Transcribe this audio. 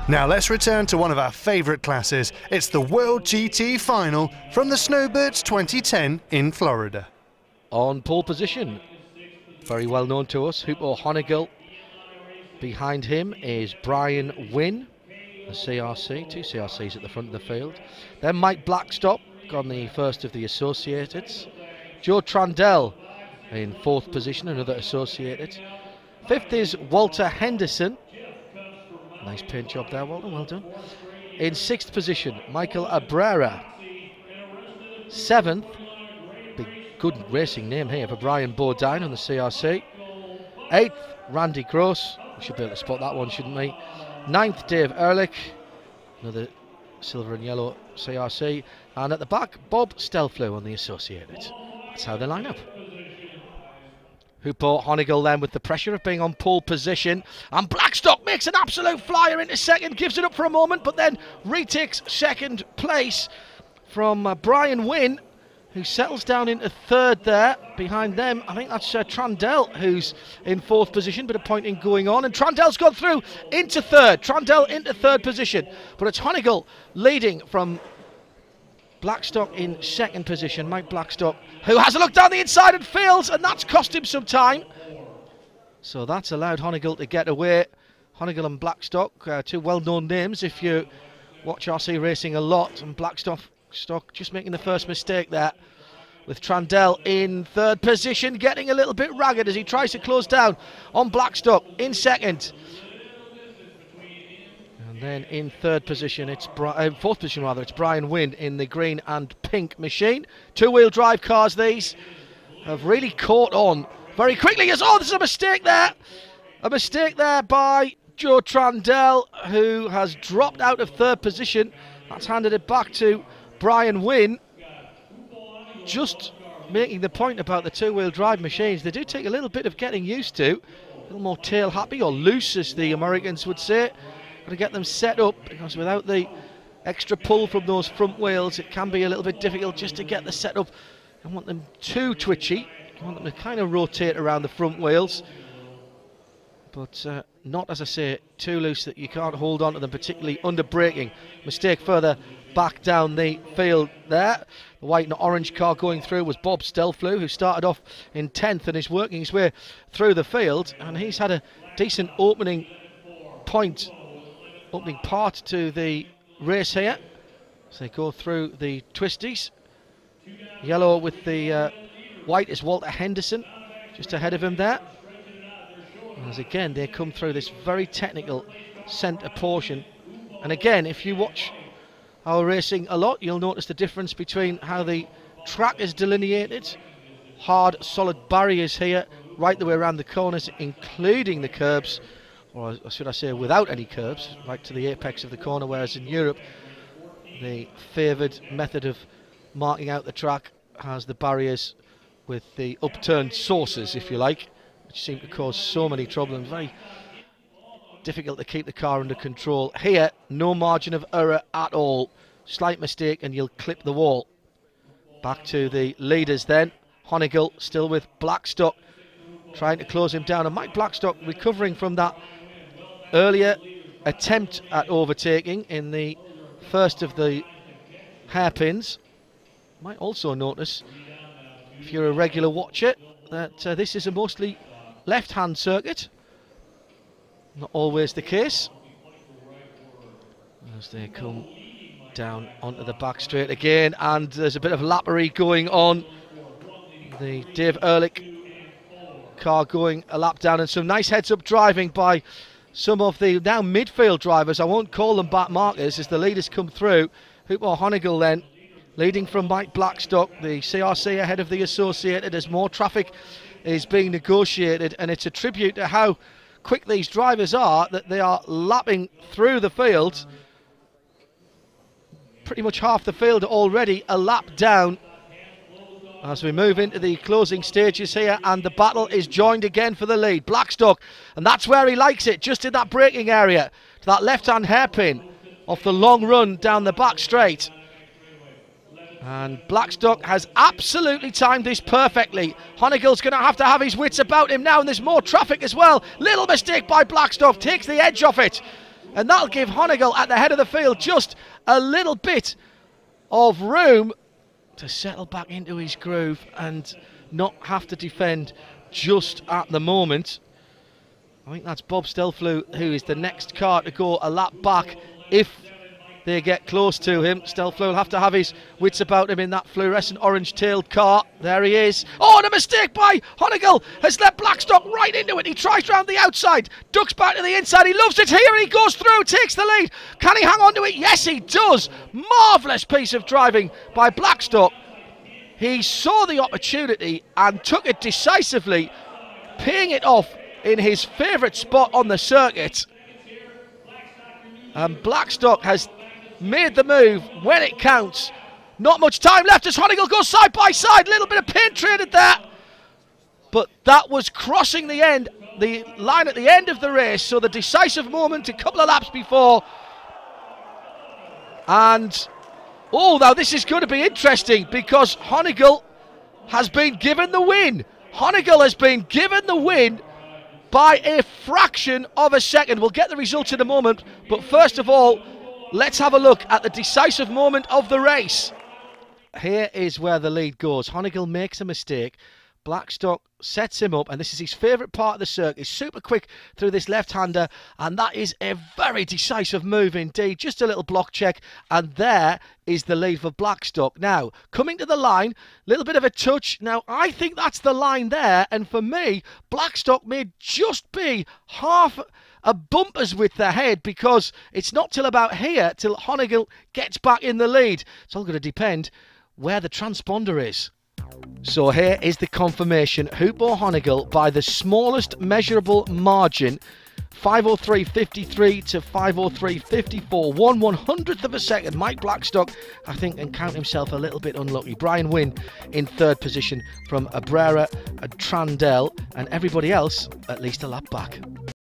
Now let's return to one of our favourite classes. It's the World GT Final from the Snowbirds 2010 in Florida. On pole position, very well known to us, Hoopo Honeygall. Behind him is Brian Wynn, the CRC, two CRCs at the front of the field. Then Mike Blackstock on the first of the Associateds. Joe Trandell in fourth position, another Associated. Fifth is Walter Henderson. Nice paint job there, Walter, well done. In sixth position, Michael Abrera. Seventh, big good racing name here for Brian Bodine on the CRC. Eighth, Randy Gross. We should be able to spot that one, shouldn't we? Ninth, Dave Ehrlich, another silver and yellow CRC. And at the back, Bob Stelflew on the Associated. That's how they line up. Hoopo Honeygall then with the pressure of being on pole position, and Blackstock makes an absolute flyer into second, gives it up for a moment, but then retakes second place from Brian Wynn, who settles down into third there. Behind them, I think that's Trandell, who's in fourth position, bit of pointing going on, and Trandell's gone through into third. Trandell into third position, but it's Honeygall leading from Blackstock in second position. Mike Blackstock, who has a look down the inside and fails, and that's cost him some time. So that's allowed Honeygall to get away. Honeygall and Blackstock, two well-known names if you watch RC racing a lot, and Blackstock just making the first mistake there, with Trandell in third position, getting a little bit ragged as he tries to close down on Blackstock in second. And then in third position, it's fourth position rather, it's Brian Wynn in the green and pink machine. Two-wheel drive cars, these have really caught on very quickly. As there's a mistake there. A mistake there by Joe Trandell, who has dropped out of third position. That's handed it back to Brian Wynn. Just making the point about the two-wheel drive machines. They do take a little bit of getting used to. A little more tail happy, or loose as the Americans would say. Got to get them set up, because without the extra pull from those front wheels, it can be a little bit difficult just to get the setup. You don't want them too twitchy. You want them to kind of rotate around the front wheels, but not, as I say, too loose that you can't hold on to them, particularly under braking. Mistake further back down the field there. The white and orange car going through was Bob Stelflew, who started off in 10th and is working his way through the field, and he's had a decent opening part to the race here. So they go through the twisties. Yellow with the white is Walter Henderson, just ahead of him there. As again, they come through this very technical centre portion. And again, if you watch our racing a lot, you'll notice the difference between how the track is delineated. Hard, solid barriers here, right the way around the corners, including the curbs, or should I say without any curbs, right to the apex of the corner, whereas in Europe, the favoured method of marking out the track has the barriers with the upturned saucers, if you like, which seem to cause so many problems. Very difficult to keep the car under control. Here, no margin of error at all. Slight mistake and you'll clip the wall. Back to the leaders then. Honeygall still with Blackstock, trying to close him down, and Mike Blackstock recovering from that earlier attempt at overtaking in the first of the hairpins. Might also notice, if you're a regular watcher, that this is a mostly left-hand circuit. Not always the case. As they come down onto the back straight again, and there's a bit of lappery going on. The Dave Ehrlich car going a lap down, and some nice heads-up driving by some of the now midfield drivers. I won't call them back markers as the leaders come through. Hoopo Honeygall then leading from Mike Blackstock, the CRC ahead of the Associated as more traffic is being negotiated, and it's a tribute to how quick these drivers are that they are lapping through the field. Pretty much half the field already a lap down as we move into the closing stages here, and the battle is joined again for the lead. Blackstock, and that's where he likes it, just in that braking area, to that left-hand hairpin off the long run down the back straight. And Blackstock has absolutely timed this perfectly. Honeygall's going to have his wits about him now, and there's more traffic as well. Little mistake by Blackstock, takes the edge off it. And that'll give Honeygall at the head of the field just a little bit of room to settle back into his groove and not have to defend just at the moment. I think that's Bob Stelflew, who is the next car to go a lap back if they get close to him. Stelflew will have to have his wits about him in that fluorescent orange-tailed car. There he is. Oh, and a mistake by Honeygall has let Blackstock right into it. He tries round the outside, ducks back to the inside. He loves it here, and he goes through, takes the lead. Can he hang on to it? Yes, he does. Marvellous piece of driving by Blackstock. He saw the opportunity and took it decisively, paying it off in his favourite spot on the circuit. And Blackstock has made the move when it counts. Not much time left as Honeygall goes side by side. Little bit of paint traded there, but that was crossing the line at the end of the race, so the decisive moment a couple of laps before. And oh, now this is going to be interesting because Honeygall has been given the win. Honeygall has been given the win by a fraction of a second. We'll get the results in a moment, but first of all, let's have a look at the decisive moment of the race. Here is where the lead goes. Honeygall makes a mistake. Blackstock sets him up, and this is his favourite part of the circuit. He's super quick through this left-hander, and that is a very decisive move indeed. Just a little block check, and there is the lead for Blackstock. Now, coming to the line, little bit of a touch. Now, I think that's the line there, and for me, Blackstock may just be half a bumper's width ahead, because it's not till about here till Honeygall gets back in the lead. It's all going to depend where the transponder is. So here is the confirmation. Hoopo Honeygall by the smallest measurable margin, 5:03.53 to 5:03.54, 1/100th of a second. Mike Blackstock, I think, can count himself a little bit unlucky. Brian Wynne in third position from Abrera and Trandell, and everybody else at least a lap back.